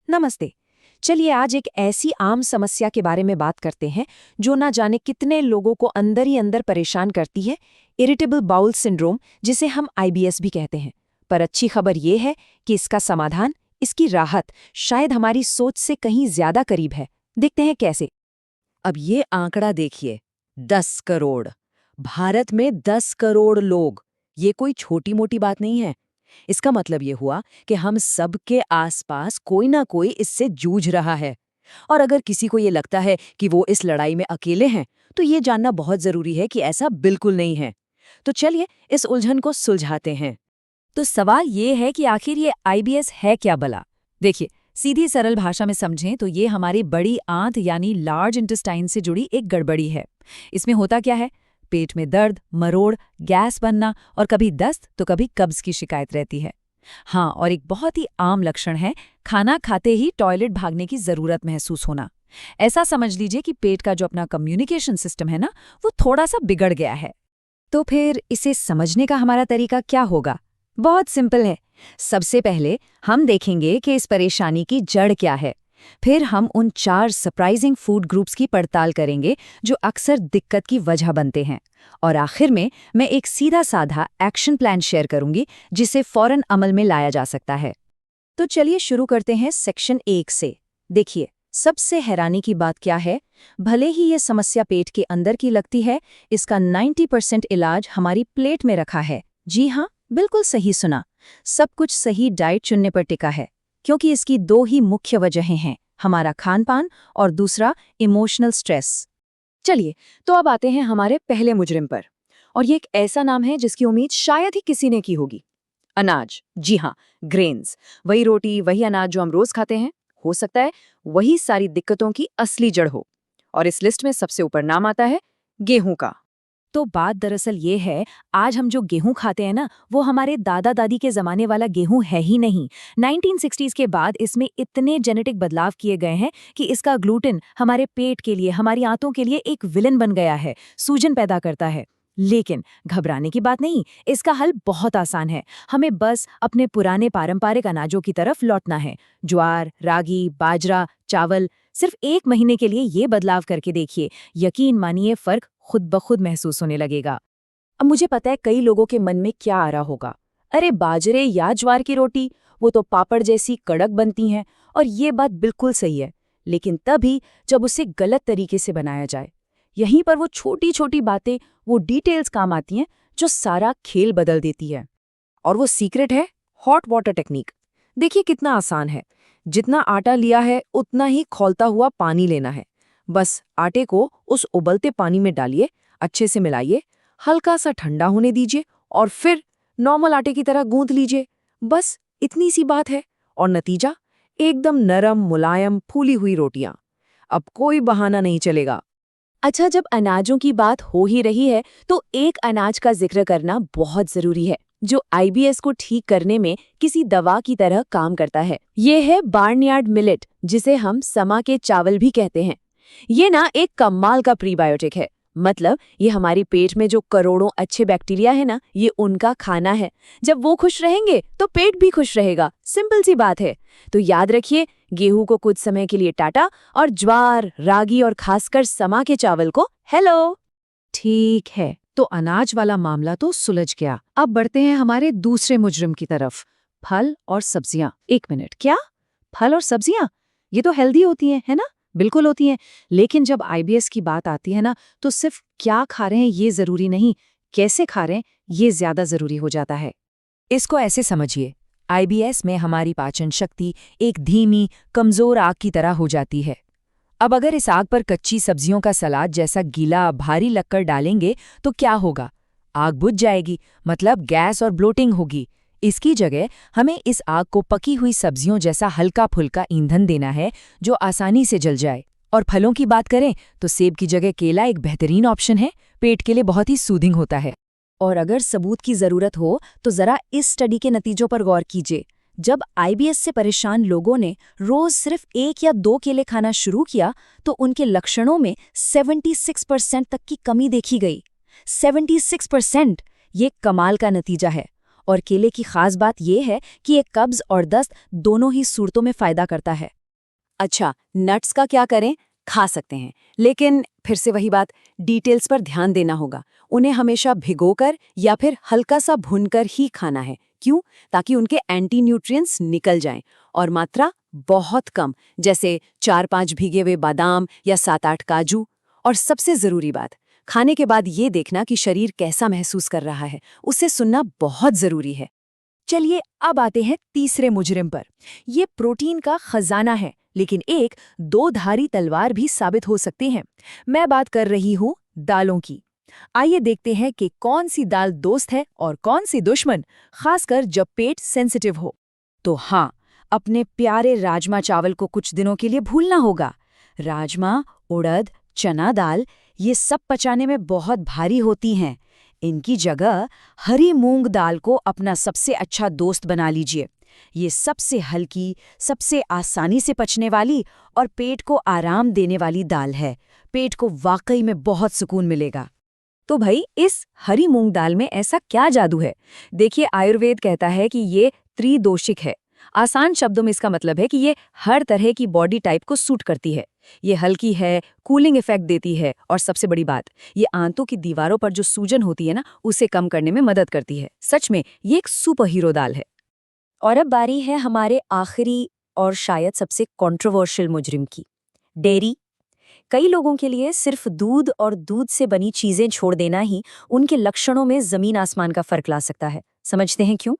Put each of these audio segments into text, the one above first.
नमस्ते। चलिए आज एक ऐसी आम समस्या के बारे में बात करते हैं जो ना जाने कितने लोगों को अंदर ही अंदर परेशान करती है, इरिटेबल बाउल सिंड्रोम, जिसे हम आईबीएस भी कहते हैं। पर अच्छी खबर ये है कि इसका समाधान, इसकी राहत शायद हमारी सोच से कहीं ज्यादा करीब है। देखते हैं कैसे। अब ये आंकड़ा देखिए, 10 करोड़। भारत में 10 करोड़ लोग। ये कोई छोटी मोटी बात नहीं है। इसका मतलब ये हुआ कि हम सबके आसपास कोई ना कोई इससे जूझ रहा है। और अगर किसी को ये लगता है कि वो इस लड़ाई में अकेले हैं, तो ये जानना बहुत जरूरी है कि ऐसा बिल्कुल नहीं है। तो चलिए इस उलझन को सुलझाते हैं। तो सवाल ये है कि आखिर ये आईबीएस है क्या भला? देखिए, सीधी सरल भाषा में समझें तो ये हमारी बड़ी आंत यानी लार्ज इंटेस्टाइन से जुड़ी एक गड़बड़ी है। इसमें होता क्या है? पेट में दर्द, मरोड़, गैस बनना और कभी दस्त तो कभी कब्ज की शिकायत रहती है। हाँ, और एक बहुत ही आम लक्षण है खाना खाते ही टॉयलेट भागने की जरूरत महसूस होना। ऐसा समझ लीजिए कि पेट का जो अपना कम्युनिकेशन सिस्टम है ना, वो थोड़ा सा बिगड़ गया है। तो फिर इसे समझने का हमारा तरीका क्या होगा? बहुत सिंपल है। सबसे पहले हम देखेंगे कि इस परेशानी की जड़ क्या है। फिर हम उन 4 सरप्राइजिंग फूड ग्रुप्स की पड़ताल करेंगे जो अक्सर दिक्कत की वजह बनते हैं। और आखिर में मैं एक सीधा साधा एक्शन प्लान शेयर करूंगी जिसे फौरन अमल में लाया जा सकता है। तो चलिए शुरू करते हैं सेक्शन 1 से। देखिए, सबसे हैरानी की बात क्या है? भले ही ये समस्या पेट के अंदर की लगती है, इसका 90% इलाज हमारी प्लेट में रखा है। जी हाँ, बिल्कुल सही सुना। सब कुछ सही डाइट चुनने पर टिका है, क्योंकि इसकी 2 ही मुख्य वजहें हैं, हमारा खान-पान और दूसरा इमोशनल स्ट्रेस। चलिए, तो अब आते हैं हमारे पहले मुजरिम पर। और ये एक ऐसा नाम है जिसकी उम्मीद शायद ही किसी ने की होगी। अनाज। जी हाँ, ग्रेन्स। वही रोटी, वही अनाज जो हम रोज खाते हैं। हो सकता है वही सारी दिक्कतों की असली जड़ हो। और इस लिस्ट में सबसे ऊपर नाम आता है गेहूं का। तो बात दरअसल ये है, आज हम जो गेहूं खाते हैं ना, वो हमारे दादा दादी के जमाने वाला गेहूं है ही नहीं। 1960s के बाद इसमें इतने जेनेटिक बदलाव किए गए हैं कि इसका ग्लूटेन हमारे पेट के लिए, हमारी आंतों के लिए एक विलन बन गया है, सूजन पैदा करता है। लेकिन घबराने की बात नहीं, इसका हल बहुत आसान है। हमें बस अपने पुराने पारंपरिक अनाजों की तरफ लौटना है। ज्वार, रागी, बाजरा, चावल। सिर्फ 1 महीने के लिए ये बदलाव करके देखिए, यकीन मानिए फर्क खुद ब खुद महसूस होने लगेगा। अब मुझे पता है कई लोगों के मन में क्या आ रहा होगा। अरे बाजरे या ज्वार की रोटी, वो तो पापड़ जैसी कड़क बनती हैं। और ये बात बिल्कुल सही है, लेकिन तभी जब उसे गलत तरीके से बनाया जाए। यहीं पर वो छोटी छोटी बातें, वो डिटेल्स काम आती हैं जो सारा खेल बदल देती है। और वो सीक्रेट है हॉट वाटर टेक्निक। देखिए कितना आसान है। जितना आटा लिया है उतना ही खौलता हुआ पानी लेना है। बस आटे को उस उबलते पानी में डालिए, अच्छे से मिलाइए, हल्का सा ठंडा होने दीजिए और फिर नॉर्मल आटे की तरह गूंथ लीजिए। बस इतनी सी बात है। और नतीजा एकदम नरम, मुलायम, फूली हुई रोटियां। अब कोई बहाना नहीं चलेगा। अच्छा, जब अनाजों की बात हो ही रही है तो एक अनाज का जिक्र करना बहुत जरूरी है जो आईबीएस को ठीक करने में किसी दवा की तरह काम करता है। ये है बार्नयार्ड मिलेट, जिसे हम समा के चावल भी कहते हैं। ये ना एक कमाल का प्रीबायोटिक है। मतलब ये हमारी पेट में जो करोड़ों अच्छे बैक्टीरिया है ना, ये उनका खाना है। जब वो खुश रहेंगे तो पेट भी खुश रहेगा। सिंपल सी बात है। तो याद रखिए, गेहूं को कुछ समय के लिए टाटा और ज्वार, रागी और खासकर समा के चावल को हेलो। ठीक है, तो अनाज वाला मामला तो सुलझ गया। अब बढ़ते हैं हमारे दूसरे मुजरिम की तरफ, फल और सब्जियां। 1 मिनट, क्या फल और सब्जियां? ये तो हेल्दी होती हैं, है ना? बिल्कुल होती हैं। लेकिन जब आईबीएस की बात आती है ना, तो सिर्फ क्या खा रहे हैं ये जरूरी नहीं, कैसे खा रहे हैं ये ज्यादा जरूरी हो जाता है। इसको ऐसे समझिए, आईबीएस में हमारी पाचन शक्ति एक धीमी, कमजोर आग की तरह हो जाती है। अब अगर इस आग पर कच्ची सब्जियों का सलाद जैसा गीला, भारी लक्कर डालेंगे तो क्या होगा? आग बुझ जाएगी, मतलब गैस और ब्लोटिंग होगी। इसकी जगह हमें इस आग को पकी हुई सब्जियों जैसा हल्का फुल्का ईंधन देना है जो आसानी से जल जाए। और फलों की बात करें तो सेब की जगह केला एक बेहतरीन ऑप्शन है, पेट के लिए बहुत ही सूदिंग होता है। और अगर सबूत की जरूरत हो तो जरा इस स्टडी के नतीजों पर गौर कीजिए। जब आईबीएस से परेशान लोगों ने रोज सिर्फ 1 या 2 केले खाना शुरू किया तो उनके लक्षणों में 76% तक की कमी देखी गई। 76%! ये कमाल का नतीजा है। और केले की खास बात यह है कि ये कब्ज और दस्त दोनों ही सूरतों में फायदा करता है। अच्छा, नट्स का क्या करें? खा सकते हैं, लेकिन फिर से वही बात, डिटेल्स पर ध्यान देना होगा। उन्हें हमेशा भिगोकर या फिर हल्का सा भूनकर ही खाना है। क्यों? ताकि उनके एंटी न्यूट्रिएंट्स निकल जाएं, और मात्रा बहुत कम, जैसे 4-5 भीगे हुए बादाम या 7-8 काजू। और सबसे ज़रूरी बात, खाने के बाद ये देखना कि शरीर कैसा महसूस कर रहा है, उसे सुनना बहुत ज़रूरी है। चलिए अब आते हैं तीसरे मुजरिम पर। ये प्रोटीन का खजाना है, लेकिन एक दो-धारी तलवार भी साबित हो सकते हैं। मैं बात कर रही हूँ दालों की। आइए देखते हैं कि कौन सी दाल दोस्त है और कौन सी दुश्मन, खासकर जब पेट सेंसिटिव हो। तो हाँ, अपने प्यारे राजमा चावल को कुछ दिनों के लिए भूलना होगा। राजमा, उड़द, चना दाल ये सब पचाने में बहुत भारी होती हैं। इनकी जगह हरी मूंग दाल को अपना सबसे अच्छा दोस्त बना लीजिए। ये सबसे हल्की, सबसे आसानी से पचने वाली और पेट को आराम देने वाली दाल है। पेट को वाकई में बहुत सुकून मिलेगा। तो भाई, इस हरी मूंग दाल में ऐसा क्या जादू है? देखिए, आयुर्वेद कहता है कि ये त्रिदोषिक है। आसान शब्दों में इसका मतलब है कि ये हर तरह की बॉडी टाइप को सूट करती है। ये हल्की है, कूलिंग इफेक्ट देती है, और सबसे बड़ी बात, ये आंतों की दीवारों पर जो सूजन होती है ना, उसे कम करने में मदद करती है। सच में ये एक सुपर हीरो दाल है। और अब बारी है हमारे आखिरी और शायद सबसे कंट्रोवर्शियल मुजरिम की, डेयरी। कई लोगों के लिए सिर्फ दूध और दूध से बनी चीजें छोड़ देना ही उनके लक्षणों में जमीन आसमान का फर्क ला सकता है। समझते हैं क्यों?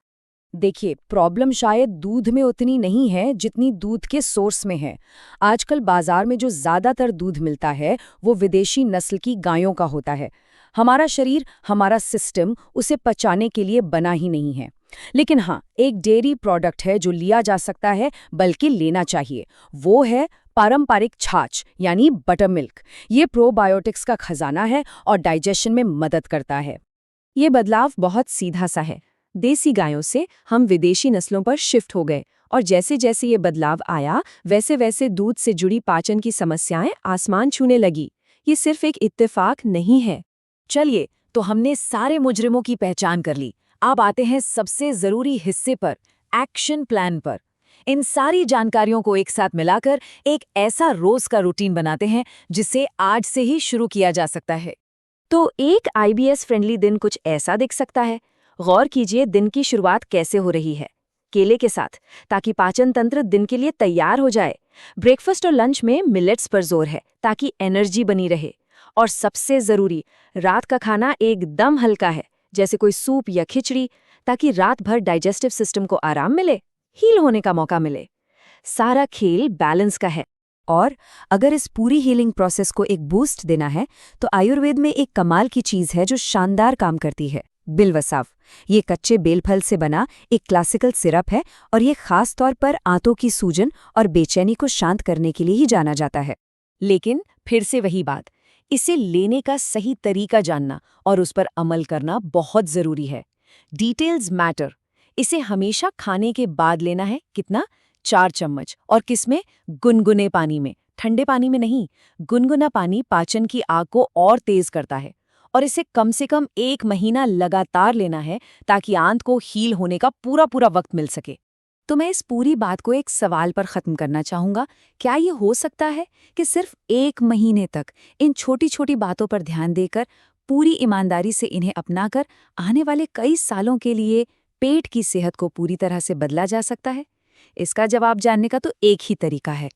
देखिए, प्रॉब्लम शायद दूध में उतनी नहीं है जितनी दूध के सोर्स में है। आजकल बाजार में जो ज़्यादातर दूध मिलता है वो विदेशी नस्ल की गायों का होता है। हमारा शरीर, हमारा सिस्टम उसे पचाने के लिए बना ही नहीं है। लेकिन हाँ, एक डेयरी प्रोडक्ट है जो लिया जा सकता है, बल्कि लेना चाहिए। वो है पारंपरिक छाछ, यानी बटर मिल्क। ये प्रोबायोटिक्स का खजाना है और डाइजेशन में मदद करता है। ये बदलाव बहुत सीधा सा है। देसी गायों से हम विदेशी नस्लों पर शिफ्ट हो गए, और जैसे जैसे ये बदलाव आया, वैसे वैसे दूध से जुड़ी पाचन की समस्याएं आसमान छूने लगी। ये सिर्फ एक इत्तेफाक नहीं है। चलिए, तो हमने सारे मुजरिमों की पहचान कर ली। अब आते हैं सबसे ज़रूरी हिस्से पर, एक्शन प्लान पर। इन सारी जानकारियों को एक साथ मिलाकर एक ऐसा रोज़ का रूटीन बनाते हैं जिसे आज से ही शुरू किया जा सकता है। तो एक IBS फ्रेंडली दिन कुछ ऐसा दिख सकता है। गौर कीजिए दिन की शुरुआत कैसे हो रही है। केले के साथ, ताकि पाचन तंत्र दिन के लिए तैयार हो जाए। ब्रेकफास्ट और लंच में मिलेट्स पर जोर है ताकि एनर्जी बनी रहे। और सबसे ज़रूरी, रात का खाना एकदम हल्का है, जैसे कोई सूप या खिचड़ी, ताकि रात भर डाइजेस्टिव सिस्टम को आराम मिले, हील होने का मौका मिले। सारा खेल बैलेंस का है। और अगर इस पूरी हीलिंग प्रोसेस को एक बूस्ट देना है तो आयुर्वेद में एक कमाल की चीज़ है जो शानदार काम करती है, बिल्वसाव। ये कच्चे बेलफल से बना एक क्लासिकल सिरप है और ये खास तौर पर आंतों की सूजन और बेचैनी को शांत करने के लिए ही जाना जाता है। लेकिन फिर से वही बात, इसे लेने का सही तरीका जानना और उस पर अमल करना बहुत ज़रूरी है। Details matter. इसे हमेशा खाने के बाद लेना है। कितना? 4 चम्मच। और किसमें? गुनगुने पानी में, ठंडे पानी में नहीं। गुनगुना पानी पाचन की आग को और तेज करता है। और इसे कम से कम 1 महीना लगातार लेना है ताकि आंत को हील होने का पूरा पूरा वक्त मिल सके। तो मैं इस पूरी बात को एक सवाल पर ख़त्म करना चाहूँगा। क्या ये हो सकता है कि सिर्फ 1 महीने तक इन छोटी छोटी बातों पर ध्यान देकर, पूरी ईमानदारी से इन्हें अपनाकर, आने वाले कई सालों के लिए पेट की सेहत को पूरी तरह से बदला जा सकता है? इसका जवाब जानने का तो एक ही तरीका है,